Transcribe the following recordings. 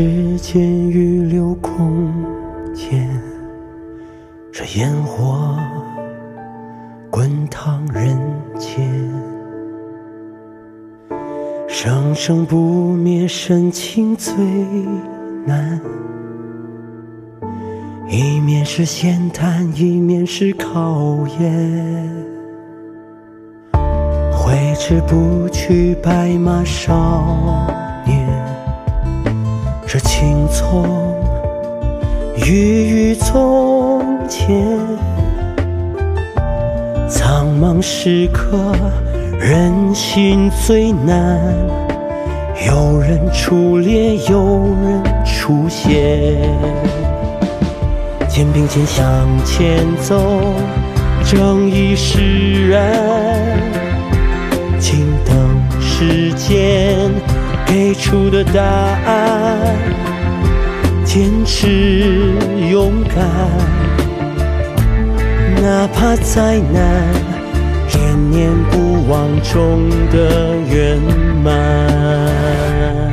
时间预留空间，这烟火滚烫人间，生生不灭，深情最难。一面是闲谈，一面是考验。挥之不去，白马少年。这青葱郁郁从前，苍茫时刻，人心最难。有人出列，有人出现。肩并肩向前走，正义使然。静等时间给出的答案，坚持勇敢，哪怕再难，念念不忘中的圆满。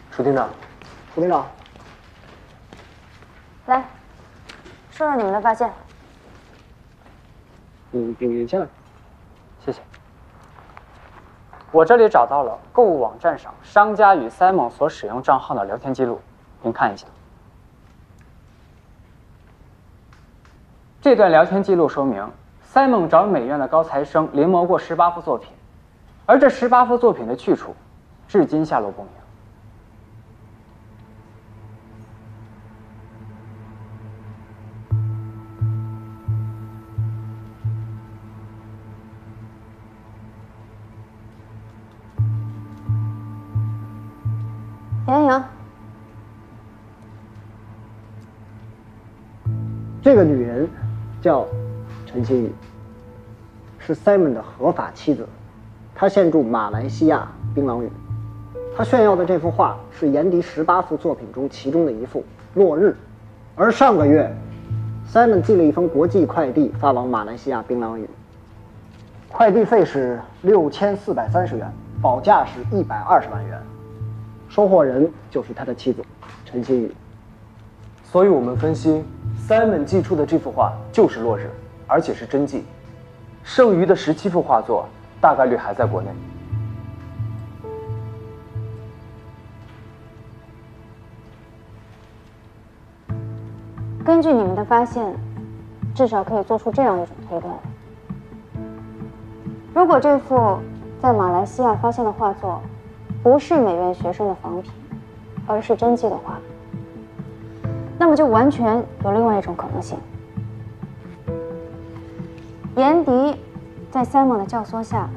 楚厅长，楚厅长，来，说说你们的发现。你先来，谢谢。我这里找到了购物网站上商家与 Simon 所使用账号的聊天记录，您看一下。这段聊天记录说明 ，Simon 找美院的高材生临摹过18幅作品，而这18幅作品的去处，至今下落不明。杨洋，这个女人叫陈新宇，是 Simon 的合法妻子，她现住马来西亚槟榔屿。她炫耀的这幅画是严迪18幅作品中其中的一幅《落日》，而上个月 ，Simon 寄了一封国际快递发往马来西亚槟榔屿，快递费是6430元，保价是120万元。收货人就是他的妻子陈新宇，所以我们分析 ，Simon 寄出的这幅画就是落日，而且是真迹，剩余的17幅画作大概率还在国内。根据你们的发现，至少可以做出这样一种推断：如果这幅在马来西亚发现的画作不是美院学生的仿品，而是真迹的话，那么就完全有另外一种可能性。严迪在 Simon 的教唆下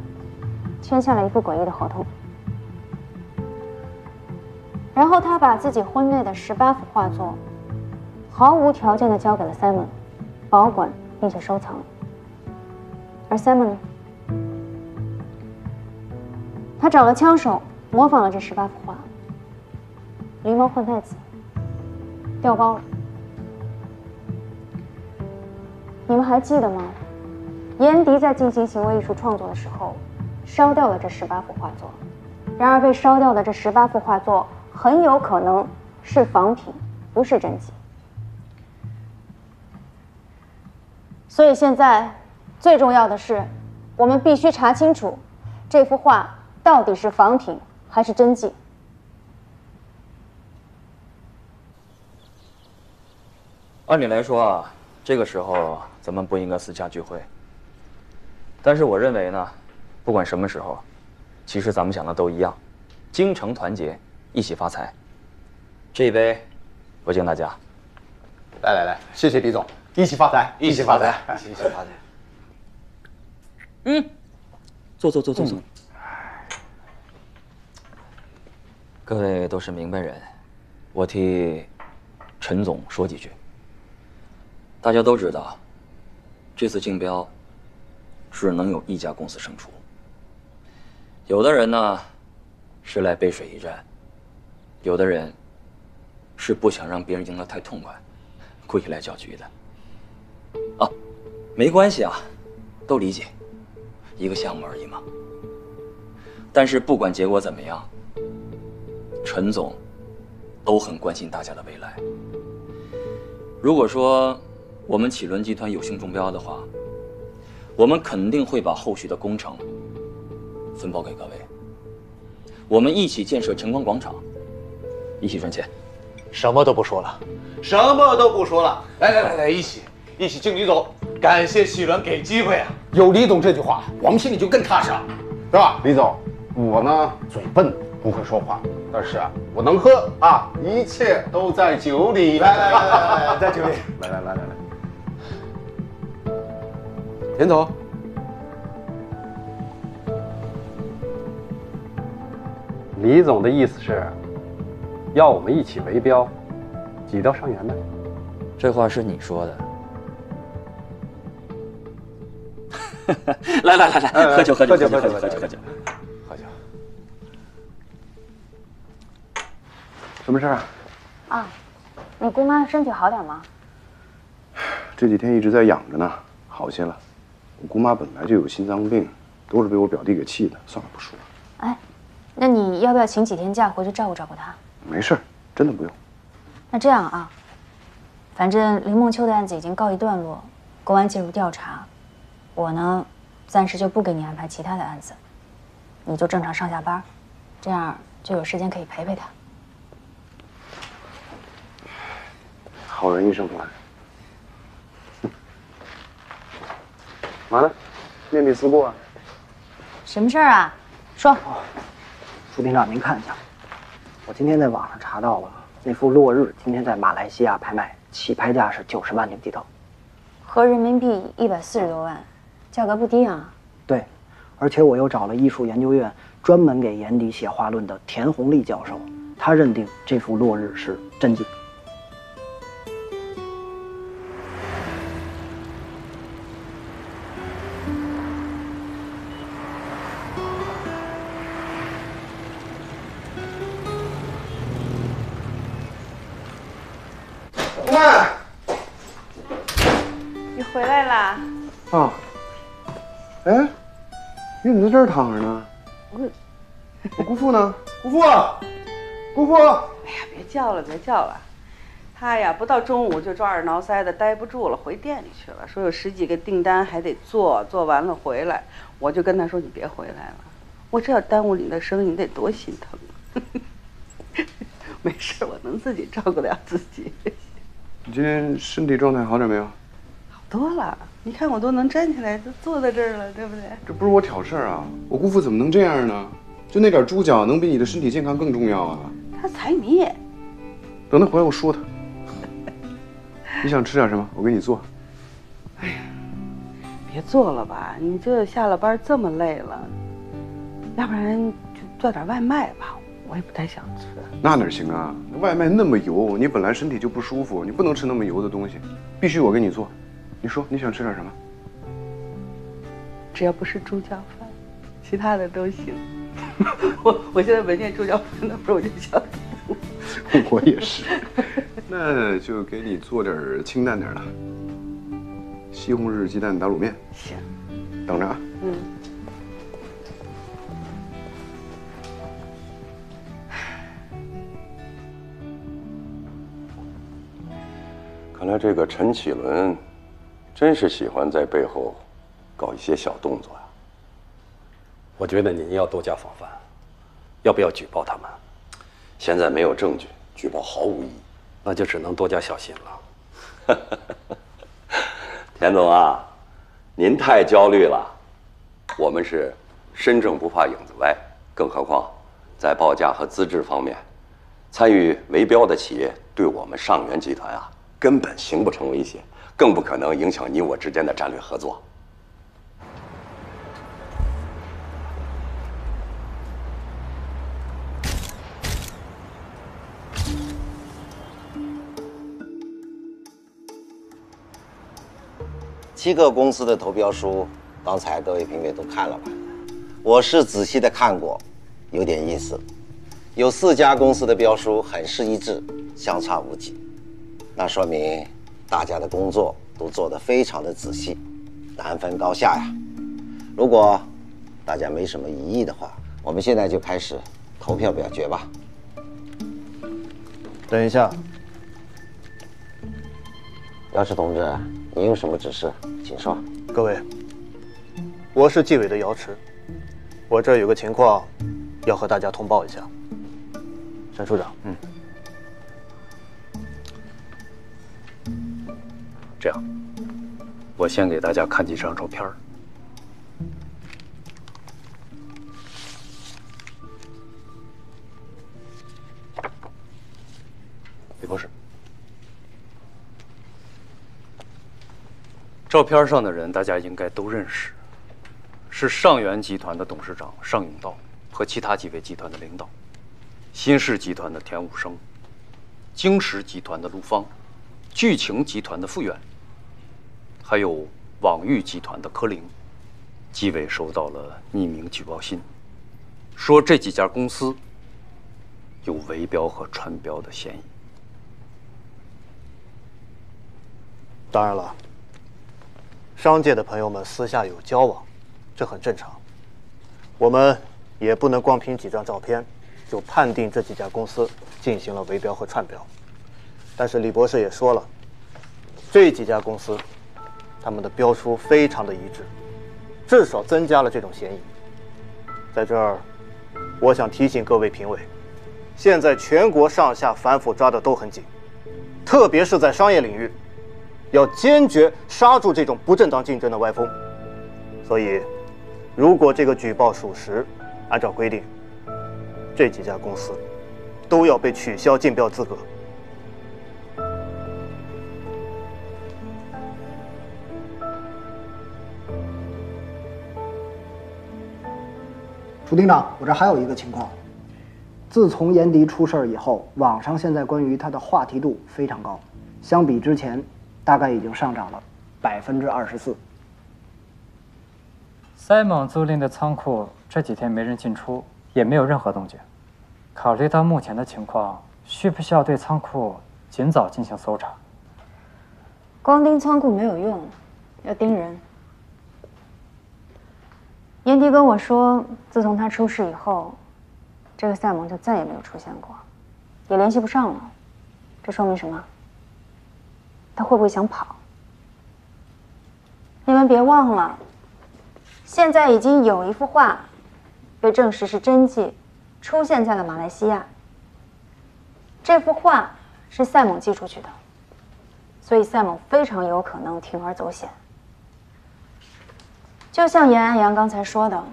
签下了一份诡异的合同，然后他把自己婚内的18幅画作毫无条件地交给了 Simon， 保管并且收藏。而 Simon 呢，他找了枪手模仿了这18幅画，狸猫换太子，调包了。你们还记得吗？严迪在进行行为艺术创作的时候，烧掉了这18幅画作。然而被烧掉的这18幅画作很有可能是仿品，不是真迹。所以现在最重要的是，我们必须查清楚这幅画到底是仿品还是真迹。按理来说啊，这个时候咱们不应该私下聚会。但是我认为呢，不管什么时候，其实咱们想的都一样，精诚团结，一起发财。这一杯，我敬大家。来，谢谢李总，一起发财，一起发财，一起发财。坐。各位都是明白人，我替陈总说几句。大家都知道，这次竞标只能有一家公司胜出。有的人呢是来背水一战，有的人是不想让别人赢得太痛快，故意来搅局的。啊，没关系啊，都理解，一个项目而已嘛。但是不管结果怎么样，陈总都很关心大家的未来。如果说我们启伦集团有幸中标的话，我们肯定会把后续的工程分包给各位。我们一起建设晨光广场，一起赚钱。什么都不说了，什么都不说了。来，一起敬李总，感谢启伦给机会啊！有李总这句话，我们心里就更踏实了，是吧？李总，我呢嘴笨，不会说话，但是啊，我能喝啊，一切都在酒里。来，在酒里。来，田总。李总的意思是，要我们一起围标，挤到上元的。这话是你说的。来，喝酒。什么事儿啊？啊，你姑妈身体好点吗？这几天一直在养着呢，好些了。我姑妈本来就有心脏病，都是被我表弟给气的。算了，不说了。哎，那你要不要请几天假回去照顾照顾她？没事儿，真的不用。那这样啊，反正林梦秋的案子已经告一段落，公安介入调查，我呢暂时就不给你安排其他的案子，你就正常上下班，这样就有时间可以陪陪她。好人一生还。嘛呢？面壁思过啊？什么事儿啊？说。副厅长，您看一下，我今天在网上查到了那幅《落日》，今天在马来西亚拍卖，起拍价是90万纽币头，合人民币140多万，价格不低啊。对，而且我又找了艺术研究院专门给眼底写画论的田红利教授，他认定这幅《落日》是真迹。你回来啦？啊，哎，你怎么在这儿躺着呢？我姑父呢？姑父，姑父！哎呀，别叫了，他呀，不到中午就抓耳挠腮的，待不住了，回店里去了。说有10几个订单还得做，做完了回来。我就跟他说你别回来了，我这要耽误你的生意，你得多心疼。没事，我能自己照顾了自己。你今天身体状态好点没有？好多了，你看我都能站起来，都坐在这儿了，对不对？这不是我挑事儿啊！我姑父怎么能这样呢？就那点猪脚，能比你的身体健康更重要啊！他踩你，等他回来我说他。你想吃点什么？我给你做。哎呀，别做了吧，你这下了班这么累了，要不然就做点外卖吧。我也不太想吃。那哪行啊？外卖那么油，你本来身体就不舒服，你不能吃那么油的东西，必须我给你做。你说你想吃点什么？只要不是猪脚饭，其他的都行。我现在闻见猪脚饭的味儿我就想吐。我也是。那就给你做点清淡点的，西红柿鸡蛋打卤面。行。等着啊。嗯。看来这个陈启伦真是喜欢在背后搞一些小动作呀。我觉得您要多加防范，要不要举报他们？现在没有证据，举报毫无意义，那就只能多加小心了。田总啊，您太焦虑了。我们是身正不怕影子歪，更何况在报价和资质方面，参与围标的企业对我们上元集团啊根本形不成威胁，更不可能影响你我之间的战略合作。7个公司的投标书，刚才各位评委都看了吧？我是仔细的看过，有点意思。有4家公司的标书很是一致，相差无几，那说明大家的工作都做得非常的仔细，难分高下呀。如果大家没什么异议的话，我们现在就开始投票表决吧。等一下，姚池同志，您有什么指示，请说。各位，我是纪委的姚池，我这儿有个情况要和大家通报一下。沈处长，这样，我先给大家看几张照片。李博士，照片上的人大家应该都认识，是上元集团的董事长尚永道和其他几位集团的领导，新世集团的田武生，京石集团的陆芳，聚晴集团的傅远，还有网域集团的柯林。纪委收到了匿名举报信，说这几家公司有围标和串标的嫌疑。当然了，商界的朋友们私下有交往，这很正常。我们也不能光凭几张照片就判定这几家公司进行了围标和串标。但是李博士也说了，这几家公司他们的标书非常的一致，至少增加了这种嫌疑。在这儿，我想提醒各位评委，现在全国上下反腐抓得都很紧，特别是在商业领域，要坚决刹住这种不正当竞争的歪风。所以，如果这个举报属实，按照规定，这几家公司都要被取消竞标资格。楚厅长，我这还有一个情况，自从严迪出事儿以后，网上现在关于他的话题度非常高，相比之前，大概已经上涨了24%。Simon 租赁的仓库这几天没人进出，也没有任何动静。考虑到目前的情况，需不需要对仓库尽早进行搜查？光盯仓库没有用，要盯人。严迪跟我说，自从他出事以后，这个赛蒙就再也没有出现过，也联系不上了。这说明什么？他会不会想跑？你们别忘了，现在已经有一幅画被证实是真迹，出现在了马来西亚。这幅画是赛蒙寄出去的，所以赛蒙非常有可能铤而走险。就像严安阳刚才说的，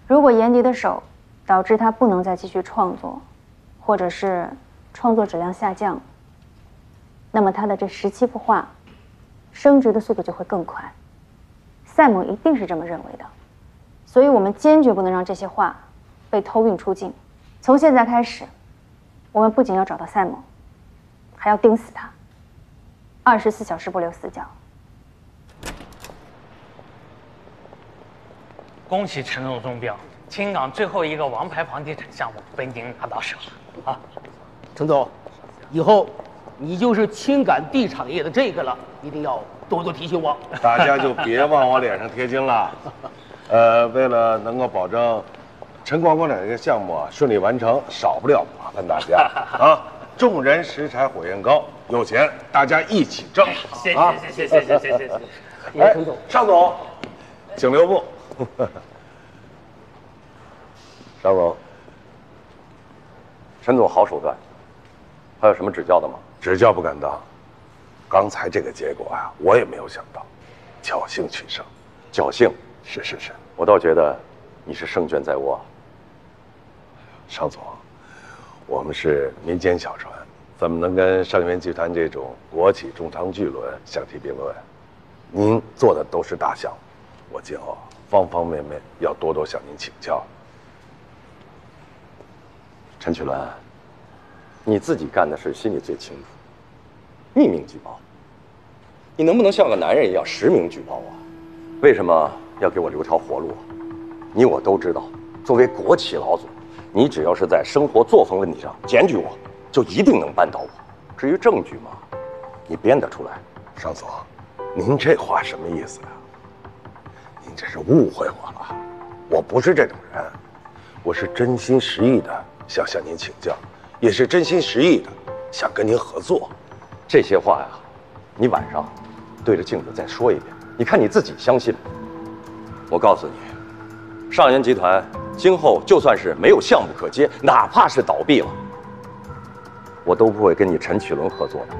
如果严迪的手导致他不能再继续创作，或者是创作质量下降，那么他的这17幅画升值的速度就会更快。赛蒙一定是这么认为的，所以我们坚决不能让这些画被偷运出境。从现在开始，我们不仅要找到赛蒙，还要盯死他，24小时不留死角。恭喜陈总中标，青港最后一个王牌房地产项目被您拿到手了啊！陈总，以后你就是青港地产业的这个了，一定要多多提醒我。大家就别往我脸上贴金了。为了能够保证陈广这个项目顺利完成，少不了麻烦大家啊！众人拾柴火焰高，有钱大家一起挣。谢谢。哎，陈总，尚总，请留步。尚总，陈总好手段，还有什么指教的吗？指教不敢当，刚才这个结果啊，我也没有想到，侥幸取胜。侥幸？是，我倒觉得你是胜券在握。尚总，我们是民间小船，怎么能跟上元集团这种国企中长巨轮相提并论？您做的都是大项目，我今后方方面面要多多向您请教。陈曲鸾，你自己干的事心里最清楚。匿名举报，你能不能像个男人一样实名举报啊？为什么要给我留条活路？你我都知道，作为国企老总，你只要是在生活作风问题上检举我，就一定能扳倒我。至于证据嘛，你编得出来。上所，您这话什么意思呀？您这是误会我了，我不是这种人，我是真心实意的想向您请教，也是真心实意的想跟您合作。这些话呀，你晚上对着镜子再说一遍，你看你自己相信吗？我告诉你，上元集团今后就算是没有项目可接，哪怕是倒闭了，我都不会跟你陈启伦合作的。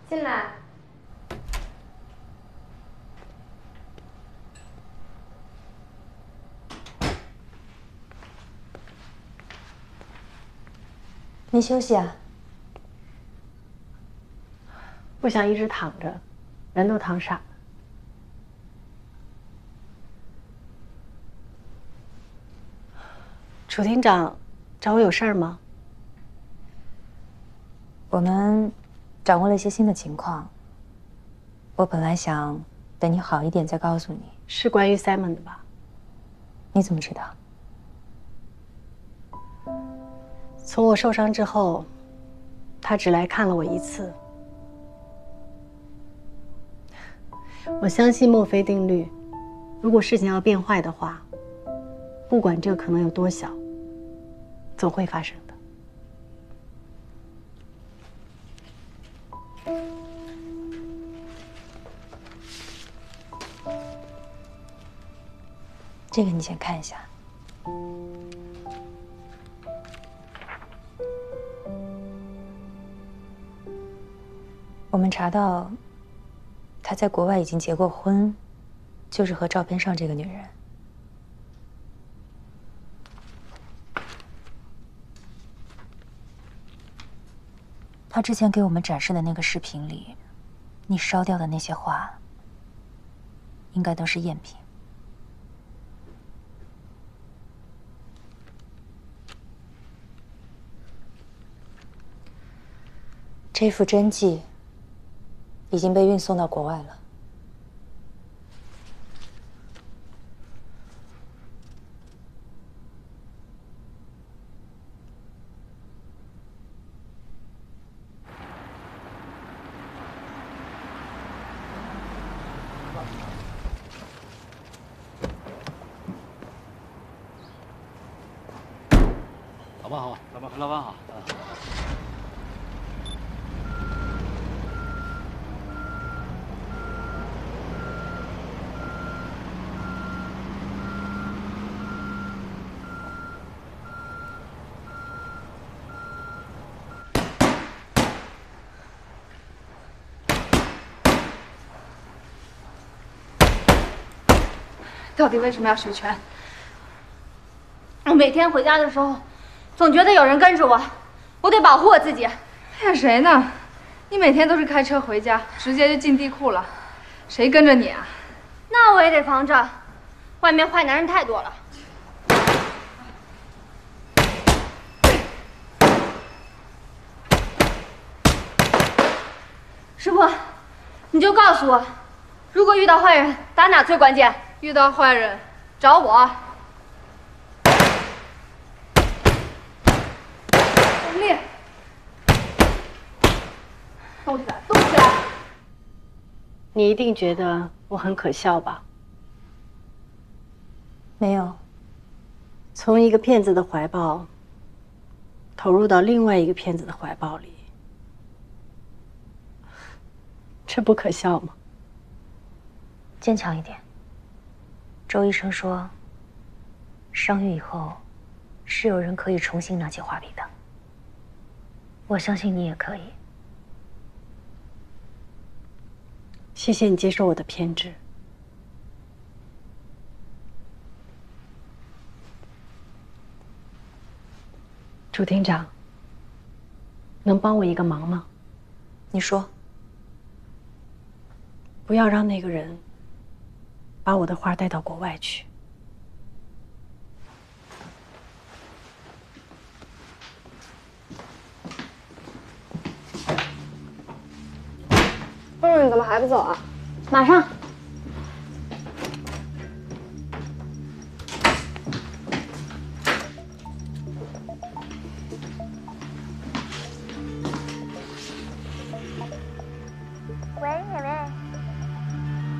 进来。没休息啊？不想一直躺着，人都躺傻了。楚厅长，找我有事儿吗？我们掌握了一些新的情况。我本来想等你好一点再告诉你。是关于 Simon 的吧？你怎么知道？从我受伤之后，他只来看了我一次。我相信墨菲定律，如果事情要变坏的话，不管这个可能有多小，总会发生的。这个你先看一下。我们查到，他在国外已经结过婚，就是和照片上这个女人。他之前给我们展示的那个视频里，你烧掉的那些画，应该都是赝品。这幅真迹已经被运送到国外了。老板好，老板好。到底为什么要学拳？我每天回家的时候，总觉得有人跟着我，我得保护我自己。骗谁呢？你每天都是开车回家，直接就进地库了，谁跟着你啊？那我也得防着，外面坏男人太多了。师傅，你就告诉我，如果遇到坏人，打哪最关键？遇到坏人，找我。用力，动起来，动起来！你一定觉得我很可笑吧？没有。从一个骗子的怀抱投入到另外一个骗子的怀抱里，这不可笑吗？坚强一点。周医生说，伤愈以后，是有人可以重新拿起画笔的。我相信你也可以。谢谢你接受我的偏执。朱厅长，能帮我一个忙吗？你说。不要让那个人把我的画带到国外去。夫人，你怎么还不走啊？马上。喂，美美。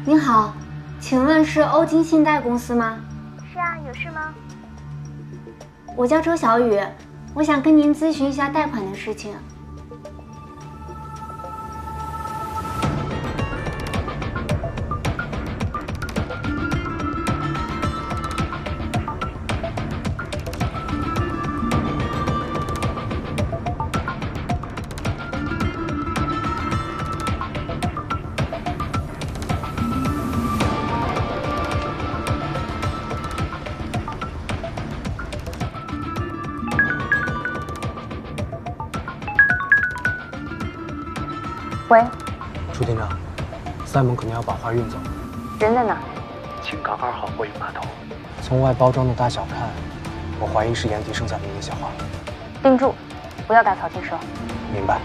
您好，请问是欧金信贷公司吗？是啊，有事吗？我叫周小雨，我想跟您咨询一下贷款的事情。喂，朱厅长，Simon肯定要把画运走。人在哪？青港2号货运码头。从外包装的大小看，我怀疑是严迪剩下的一个小画。盯住，不要打草惊蛇。明白。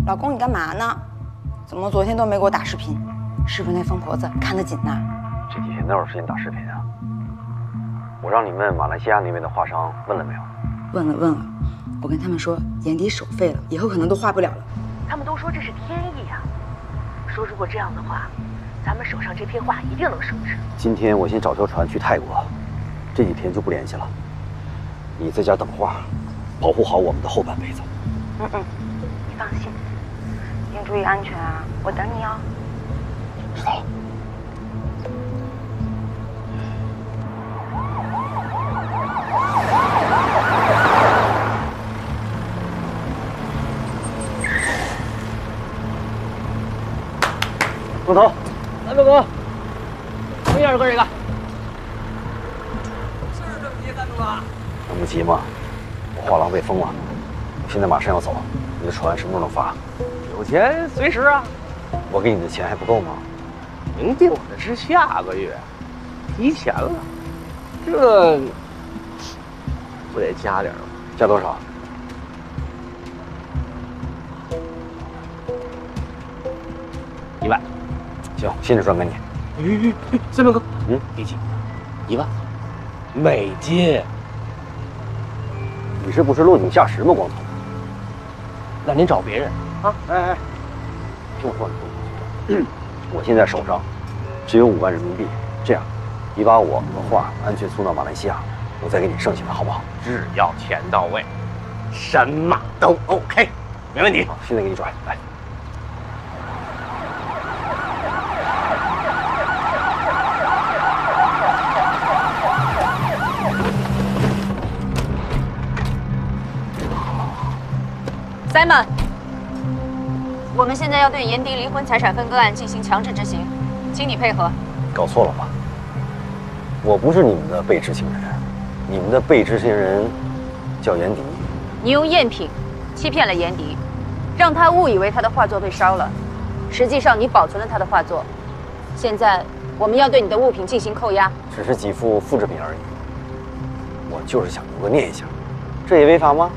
老公，你干嘛呢？怎么昨天都没给我打视频？是不是那疯婆子看得紧呢？这几天哪有时间打视频啊？我让你问马来西亚那边的画商，问了没有？问了，我跟他们说眼底手废了，以后可能都画不了了。他们都说这是天意啊，说如果这样的话，咱们手上这批画一定能升值。今天我先找条船去泰国，这几天就不联系了。你在家等画，保护好我们的后半辈子。你放心，您注意安全啊，我等你哦。知道了。光头，来吧哥，从一二个这个。是这么急，三主管。能不急吗？我画廊被封了，我现在马上要走，你的船什么时候能发？有钱随时啊。我给你的钱还不够吗？明定我的是下个月，提前了，这不得加点吗？加多少？1万。行，现在转给你。三明哥，别急，1万，美金。你是不是落井下石吗，光头？那您找别人啊？哎，听我说，我现在手上只有5万人民币，这样，你把我的画安全送到马来西亚，我再给你剩下的，好不好？只要钱到位，什么都 OK， 没问题。好，现在给你转来。Simon， 我们现在要对严迪离婚财产分割案进行强制执行，请你配合。搞错了吧？我不是你们的被执行人，你们的被执行人叫严迪。你用赝品欺骗了严迪，让他误以为他的画作被烧了，实际上你保存了他的画作。现在我们要对你的物品进行扣押。只是几幅复制品而已，我就是想留个念想，这也违法吗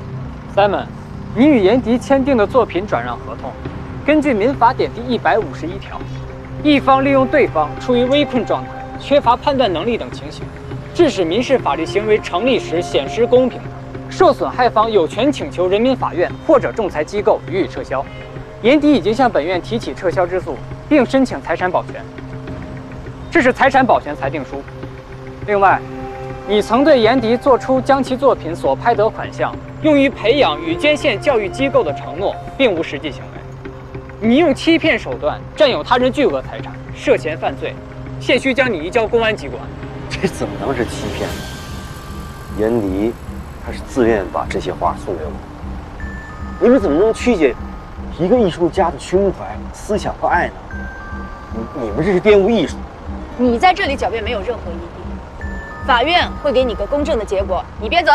？Simon， 你与严迪签订的作品转让合同，根据民法典第151条，一方利用对方处于危困状态、缺乏判断能力等情形，致使民事法律行为成立时显失公平，受损害方有权请求人民法院或者仲裁机构予以撤销。严迪已经向本院提起撤销之诉，并申请财产保全。这是财产保全裁定书。另外，你曾对严迪作出将其作品所拍得款项用于培养与捐献教育机构的承诺，并无实际行为。你用欺骗手段占有他人巨额财产，涉嫌犯罪，现需将你移交公安机关。这怎么能是欺骗呢？严迪，他是自愿把这些画送给我。你们怎么能曲解一个艺术家的胸怀、思想和爱呢？你们这是玷污艺术！你在这里狡辩没有任何意义，法院会给你个公正的结果，你别走。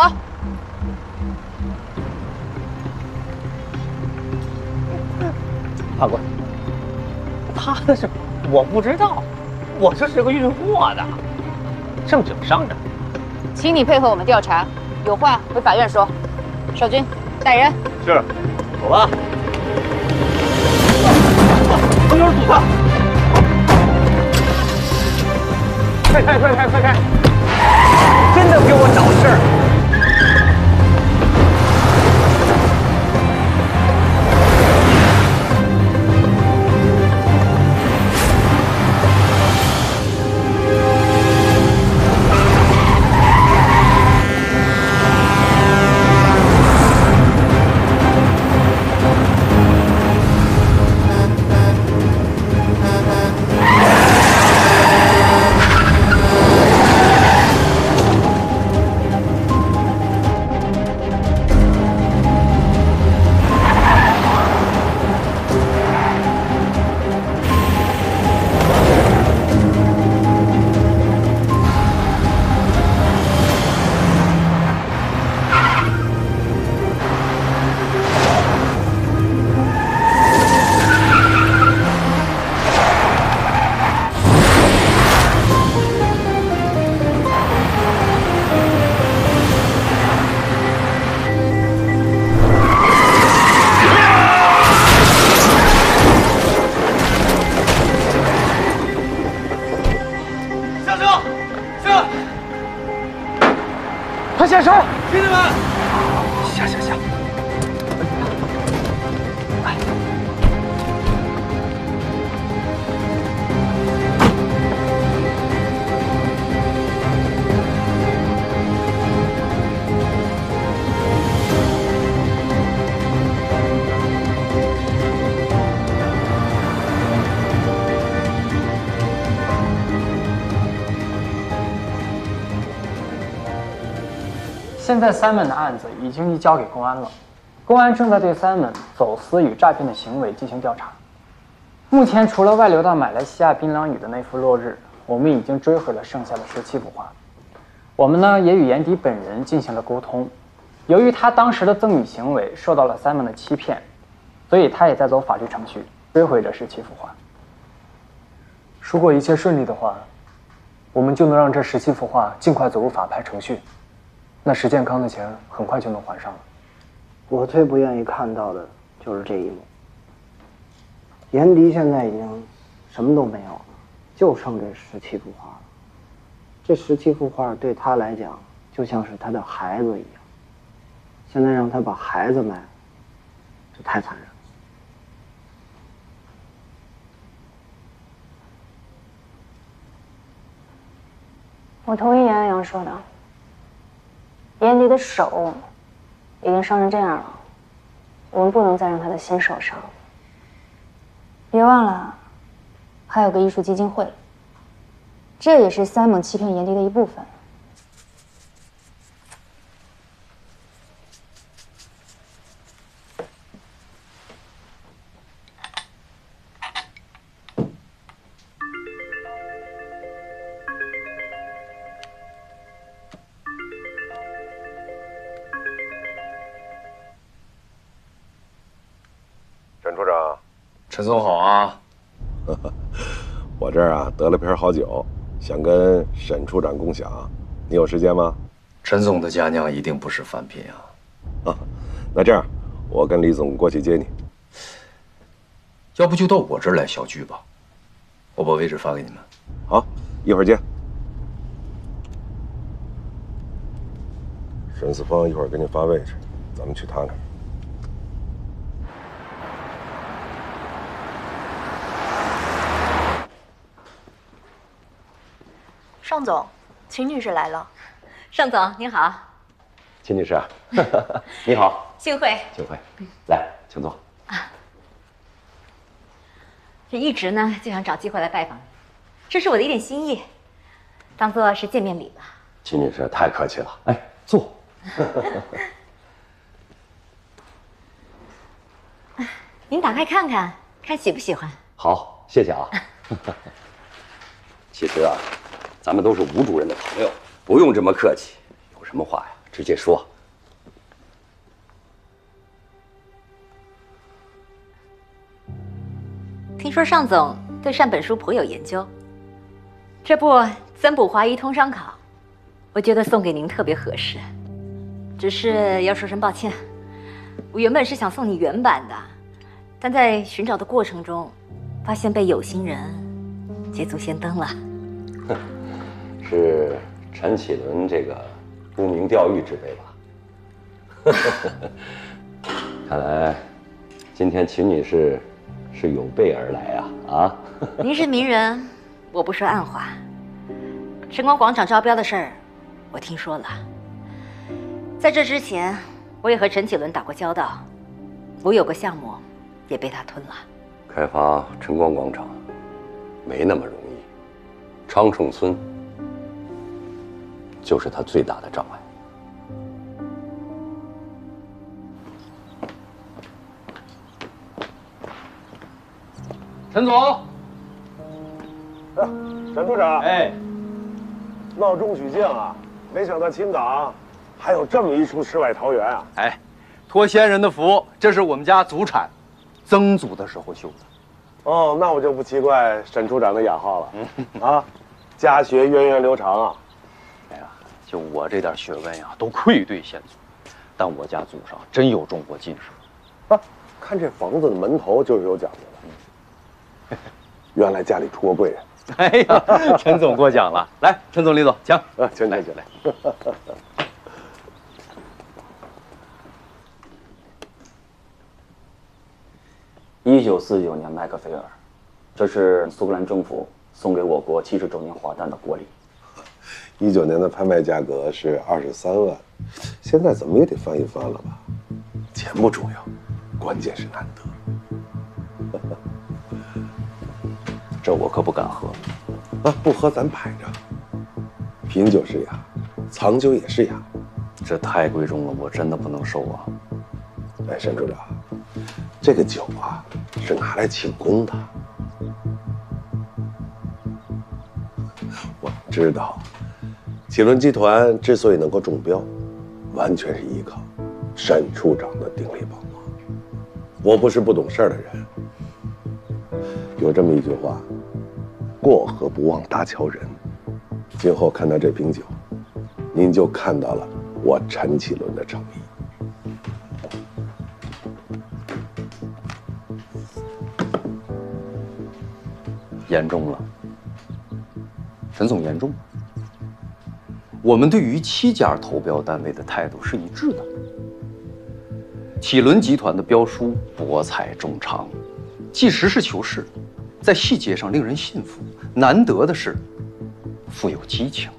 法官，他的事我不知道，我这是个运货的，正经商人。请你配合我们调查，有话回法院说。少军，带人。是，走吧。有人堵他！快开！真的给我找事儿！快下手！兄弟们，下！现在 Simon 的案子已经移交给公安了，公安正在对 Simon 走私与诈骗的行为进行调查。目前除了外流到马来西亚槟榔屿的那幅落日，我们已经追回了剩下的17幅画。我们呢也与严迪本人进行了沟通，由于他当时的赠与行为受到了 Simon 的欺骗，所以他也在走法律程序追回这17幅画。如果一切顺利的话，我们就能让这17幅画尽快走入法拍程序。那石健康的钱很快就能还上了。我最不愿意看到的就是这一幕。严迪现在已经什么都没有了，就剩这17幅画了。这17幅画对他来讲就像是他的孩子一样。现在让他把孩子卖了，这太残忍了。我同意杨洋说的。严迪的手已经伤成这样了，我们不能再让他的心受伤。别忘了，还有个艺术基金会，这也是Simon欺骗严迪的一部分。陈处长，陈总好啊！我这儿啊得了瓶好酒，想跟沈处长共享，你有时间吗？陈总的佳酿一定不是凡品啊！那这样，我跟李总过去接你。要不就到我这儿来小聚吧，我把位置发给你们。好，一会儿见。沈四方一会儿给你发位置，咱们去他那儿。尚总，秦女士来了。尚总您好。秦女士，你好。幸会。幸会。来，请坐。这一直呢就想找机会来拜访你，这是我的一点心意。当做是见面礼吧。秦女士太客气了，哎，坐。您打开看看，看喜不喜欢？好，谢谢啊。其实啊，咱们都是吴主任的朋友，不用这么客气，有什么话呀，直接说。听说尚总对善本书颇有研究，这部《增补华医通商考》，我觉得送给您特别合适。只是要说声抱歉，我原本是想送你原版的，但在寻找的过程中，发现被有心人捷足先登了。是陈启伦这个沽名钓誉之辈吧？看来今天秦女士是有备而来呀！啊，您是名人，我不说暗话。晨光广场招标的事儿，我听说了。在这之前，我也和陈启伦打过交道，我有个项目也被他吞了。开发晨光广场没那么容易，昌盛村就是他最大的障碍。陈总，沈处长，哎，闹中取静啊！没想到青岛还有这么一出世外桃源啊！哎，托先人的福，这是我们家祖产，曾祖的时候修的。哦，那我就不奇怪沈处长的雅号了。啊，家学源远流长啊！哎呀，就我这点学问呀，都愧对先祖。但我家祖上真有中过进士。啊，看这房子的门头就是有讲究的。原来家里出过贵人。哎呀，陈总过奖了。来，陈总、李总，请。请来。1949年麦克菲尔，这是苏格兰政府送给我国70周年华诞的国礼。19年的拍卖价格是23万，现在怎么也得翻一番了吧？钱不重要，关键是难得。这我可不敢喝。啊，不喝咱摆着。品酒是雅，藏酒也是雅。这太贵重了，我真的不能收啊。哎，沈处长，这个酒啊是拿来庆功的。我知道，启伦集团之所以能够中标，完全是依靠沈处长的鼎力帮忙。我不是不懂事儿的人。有这么一句话，过河不忘搭桥人。今后看到这瓶酒，您就看到了我陈启伦的诚意。严重了，陈总严重了。我们对于7家投标单位的态度是一致的。启伦集团的标书博采众长，既实事求是，在细节上令人信服。难得的是，富有激情，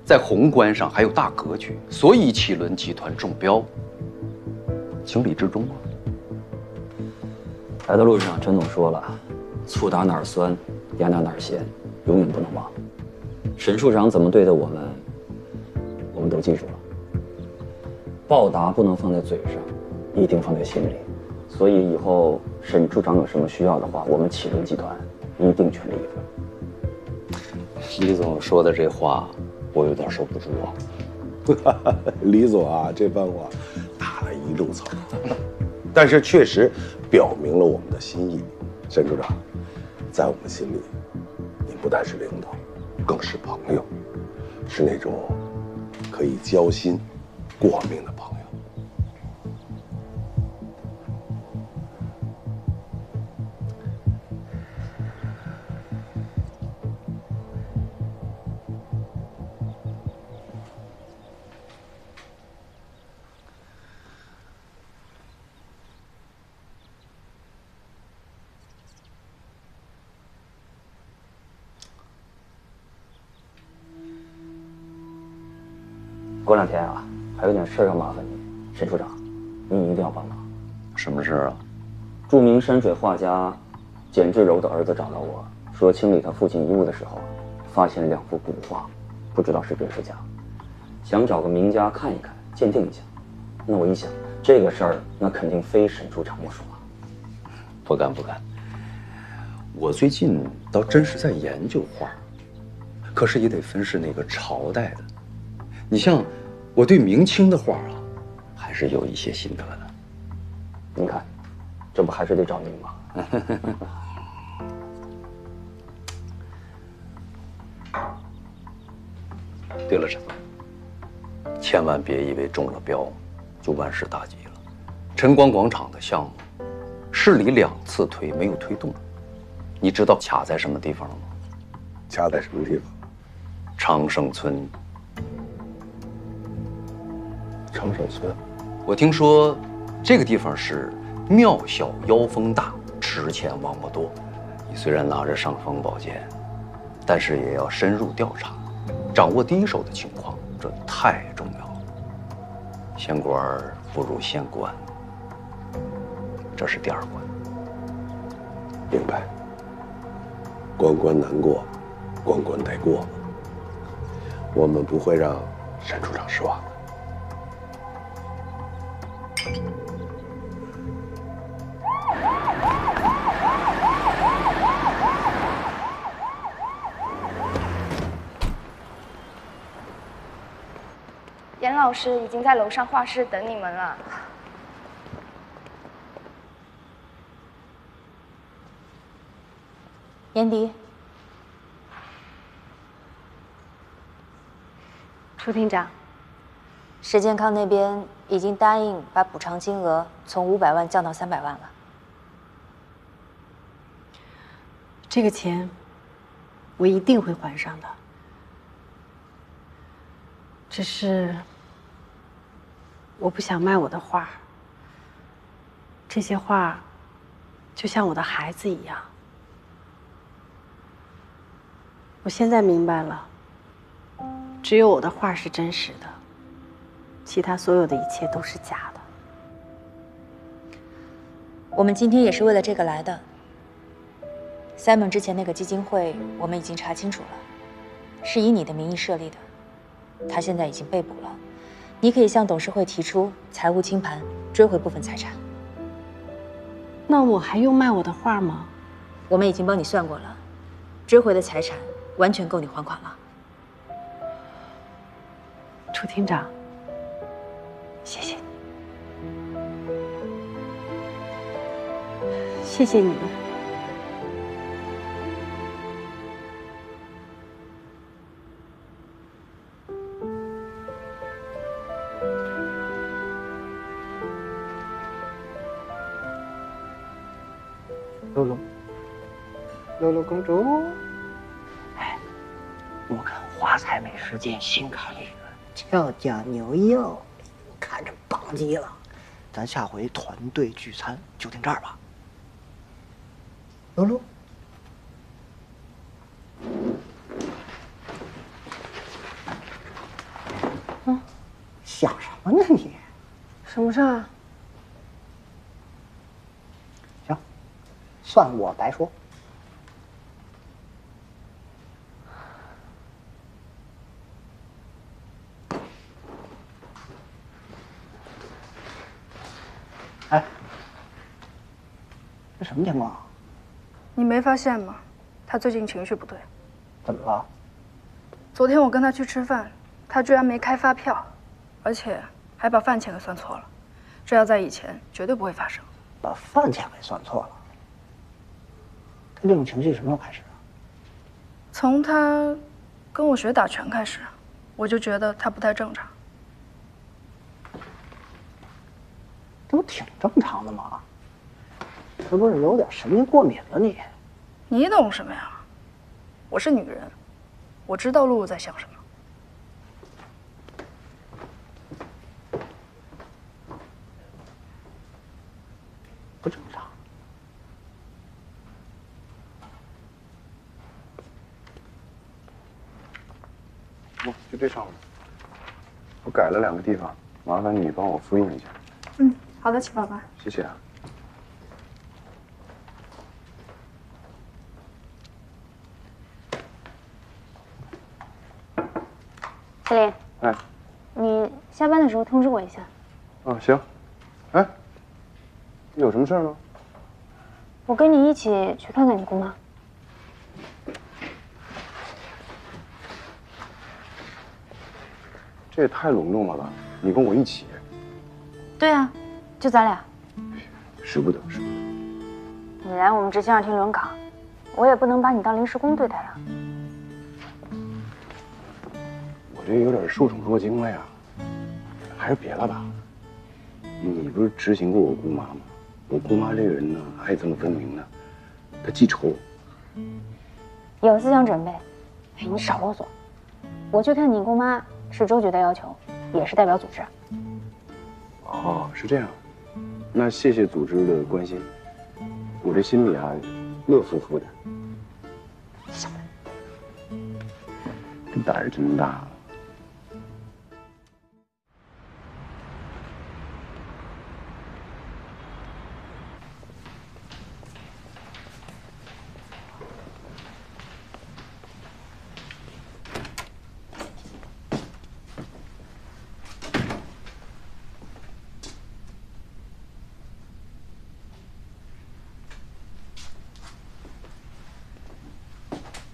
在宏观上还有大格局，所以启伦集团中标，情理之中啊。来的路上，陈总说了，醋打哪儿酸，压到哪儿咸，永远不能忘。沈处长怎么对待我们，我们都记住了。报答不能放在嘴上，一定放在心里。所以以后沈处长有什么需要的话，我们启伦集团一定全力以赴。李总说的这话，我有点受不住啊。李总啊，这番话打了一路草，但是确实表明了我们的心意。沈处长，在我们心里，你不但是领导，更是朋友，是那种可以交心、过命的朋友。过2天啊，还有点事要麻烦你，沈处长，你一定要帮忙。什么事啊？著名山水画家简志柔的儿子找到我说，清理他父亲遗物的时候，发现2幅古画，不知道是真是假，想找个名家看一看，鉴定一下。那我一想，这个事儿那肯定非沈处长莫属啊。不敢不敢，我最近倒真是在研究画，可是也得分是哪个朝代的。你像我对明清的画啊，还是有一些心得的。您看，这不还是得找您吗？对了，陈总，千万别以为中了标就万事大吉了。晨光广场的项目，市里2次推没有推动，你知道卡在什么地方了吗？卡在什么地方？长生村。长生村，我听说这个地方是庙小妖风大，池钱王八多。你虽然拿着尚方宝剑，但是也要深入调查，掌握第一手的情况，这太重要了。县官不如县官，这是第2关。明白。关关难过，关关得过嘛。我们不会让沈处长失望的。严老师已经在楼上画室等你们了。严迪，楚厅长，石健康那边已经答应把补偿金额从500万降到300万了。这个钱我一定会还上的。只是我不想卖我的画，这些画就像我的孩子一样。我现在明白了，只有我的画是真实的，其他所有的一切都是假的。我们今天也是为了这个来的。Simon 之前那个基金会，我们已经查清楚了，是以你的名义设立的。他现在已经被捕了，你可以向董事会提出财务清盘，追回部分财产。那我还用卖我的画吗？我们已经帮你算过了，追回的财产完全够你还款了。楚厅长，谢谢你，谢谢你们。露露公主，哎，我看华彩美食店新开了一个跳脚牛肉，看着棒极了。咱下回团队聚餐就定这儿吧。露露，想什么呢你？什么事啊？行，算我白说。哎，这什么情况？你没发现吗？他最近情绪不对。怎么了？昨天我跟他去吃饭，他居然没开发票，而且还把饭钱给算错了。这要在以前绝对不会发生。把饭钱给算错了？他这种情绪什么时候开始啊？从他跟我学打拳开始，我就觉得他不太正常。这不挺正常的吗？是不是有点神经过敏了你？你懂什么呀？我是女人，我知道露露在想什么。不正常。不，就这上面。我改了2个地方，麻烦你帮我复印一下。嗯，好的，齐爸爸。谢谢啊。司令，哎，你下班的时候通知我一下。啊，行。哎，有什么事儿吗？我跟你一起去看看你姑妈。这也太隆重了吧！你跟我一起？对啊，就咱俩。使不得，使不得。你来我们执行2天轮岗，我也不能把你当临时工对待啊。我这有点受宠若惊了呀，还是别了吧。你不是执行过我姑妈吗？我姑妈这个人呢，爱憎分明的，她记仇。有思想准备。哎，你少啰嗦。我去看你姑妈是周局的要求，也是代表组织。哦，是这样。那谢谢组织的关心，我这心里啊，乐乎乎的。这胆儿真大。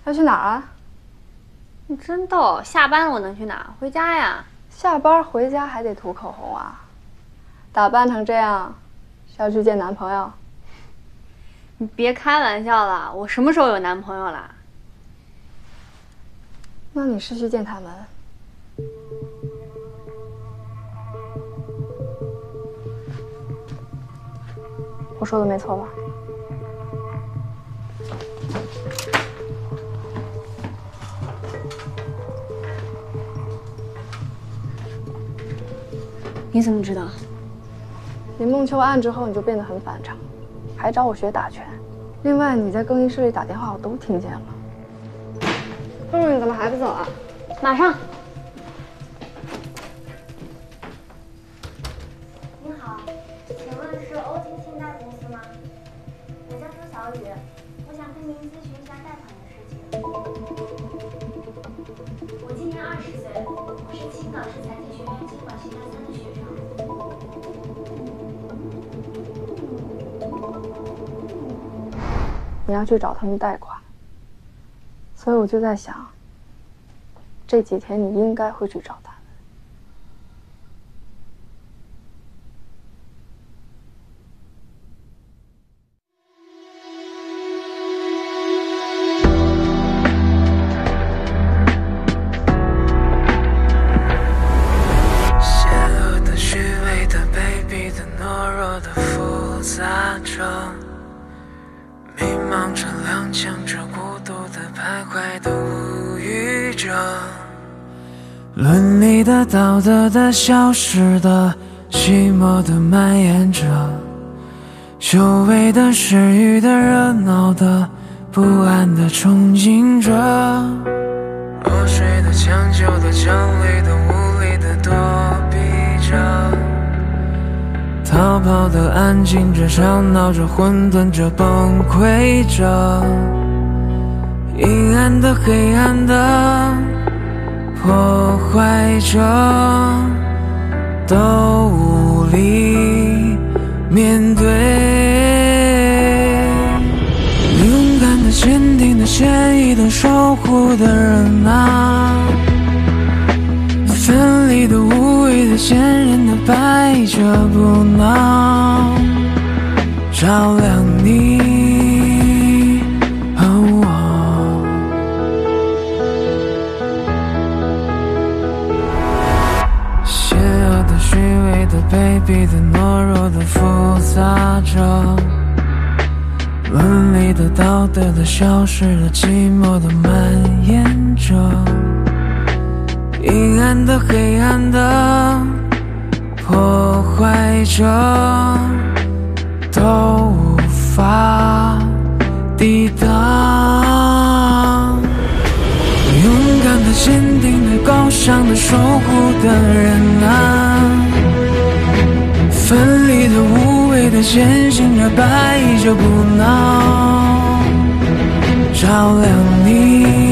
要去哪儿啊？你真逗！下班了我能去哪儿？回家呀。下班回家还得涂口红啊？打扮成这样，是要去见男朋友？你别开玩笑了，我什么时候有男朋友啦？那你是去见他们？我说的没错吧？你怎么知道？林梦秋案之后，你就变得很反常，还找我学打拳。另外，你在更衣室里打电话，我都听见了。露露，你怎么还不走啊？马上。您好，请问是欧金信贷公司吗？我叫周小雨，我想跟您咨询一下贷款的事情。我今年20岁，我是青岛市财经学院经管系大3的学生。你要去找他们贷款，所以我就在想，这几天你应该会去找他们。伦理的、道德的、消失的、寂寞的蔓延着，久违的、失语的、热闹的、不安的憧憬着，落水的、抢救的、奖励的、无力的躲避着，逃跑的、安静着、吵闹着、混沌着、崩溃着，阴暗的、黑暗的破坏着，都无力面对。勇敢的、坚定的、坚毅的、守护的人啊，奋力的、无畏的、坚韧的、摆着不挠，照亮你和我。虚伪的、卑鄙的、懦弱的复杂着，伦理的、道德的、消失的、寂寞的蔓延着，阴暗的、黑暗的破坏着，都无法抵挡。勇敢的、坚定的、高尚的、守护的人啊，奋力的、无畏的、前行着、摆着不挠，照亮你